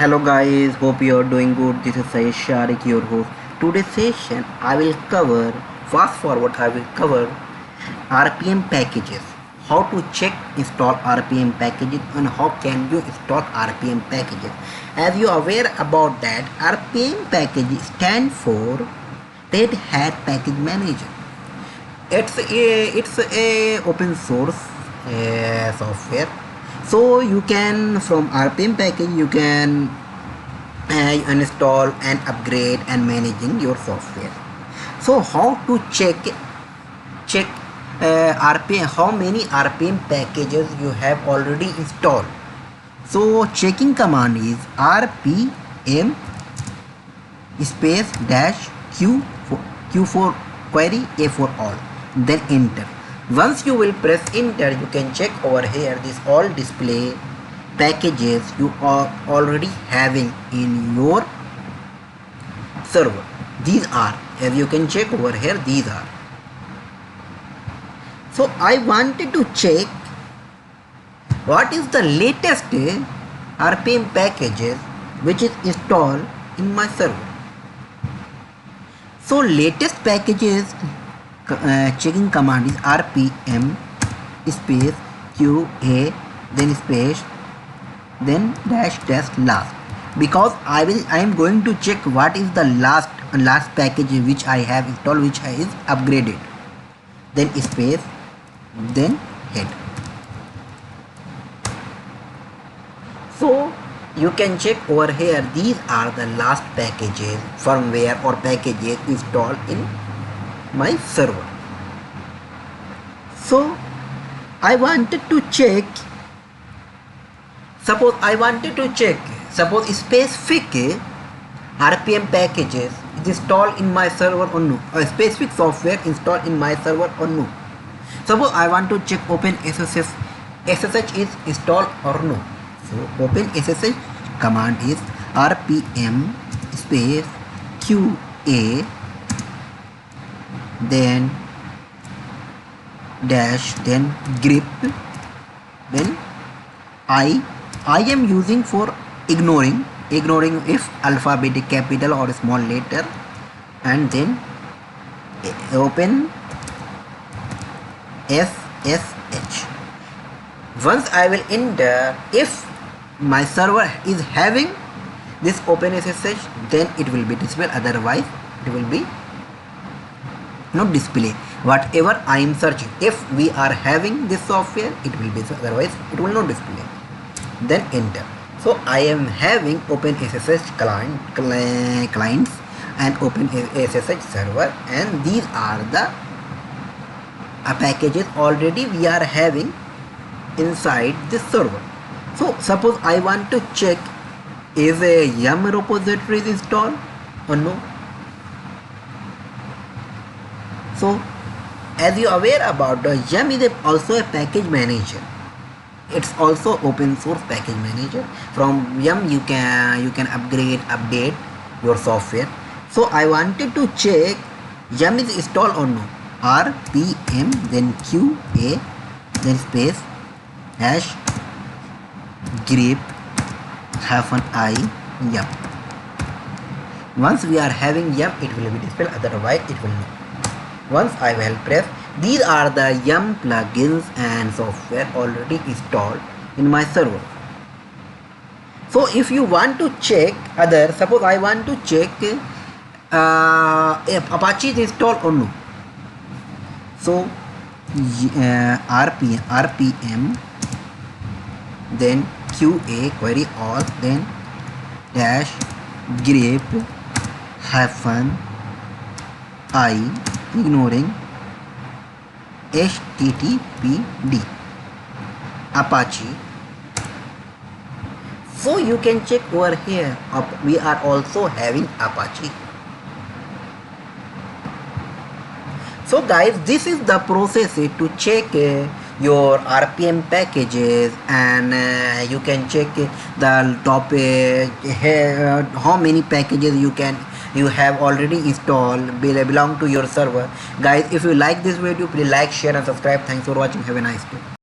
Hello guys, hope you are doing good. This is Sayed Sharik, your host. Today's session I will cover, fast forward I will cover RPM packages. How to check install RPM packages and how can you install RPM packages. As you are aware about that, RPM package stand for Red Hat Package Manager. It's a open source software, so you can from RPM package you can install and upgrade and managing your software. So how to check RPM, how many RPM packages you have already installed. So checking command is RPM space dash q for query, a for all, then enter. Once you will press enter, you can check over here this all display packages you are already having in your server. These are, as you can check over here, these are. So I wanted to check what is the latest RPM packages which is installed in my server. So latest packages checking command is RPM space QA then space then dash last, because I am going to check what is the last package which I have installed, which is upgraded, then space then head. So you can check over here, these are the last packages, firmware or packages installed in my server. So I wanted to check, suppose specific RPM packages is installed in my server or no, a specific software installed in my server or no. Suppose I want to check openssh is installed or no. So openssh command is RPM space QA then dash then grep, then I am using for ignoring if alphabetic capital or small letter, and then open SSH. Once I will enter, if my server is having this OpenSSH, then it will be displayed, otherwise it will be not display whatever I am searching. If we are having this software, it will be, otherwise it will not display. Then enter. So I am having OpenSSH clients and OpenSSH server, and these are the packages already we are having inside this server. So suppose I want to check, is a yum repository installed or no. So as you are aware about, the yum is also a package manager. It's also open source package manager. From yum you can upgrade, update your software. So I wanted to check yum is installed or no. RPM then QA then space hash grep -i yum. Once we are having yum, it will be displayed, otherwise it will not. Once I will press, these are the yum plugins and software already installed in my server. So if you want to check other, suppose I want to check if Apache is installed or no. So RPM then QA query all then dash grep -i ignoring httpd Apache. So you can check over here, we are also having Apache. So guys, this is the process to check your RPM packages, and you can check the top how many packages you have already installed belong to your server. Guys, if you like this video, please like, share and subscribe. Thanks for watching. Have a nice day.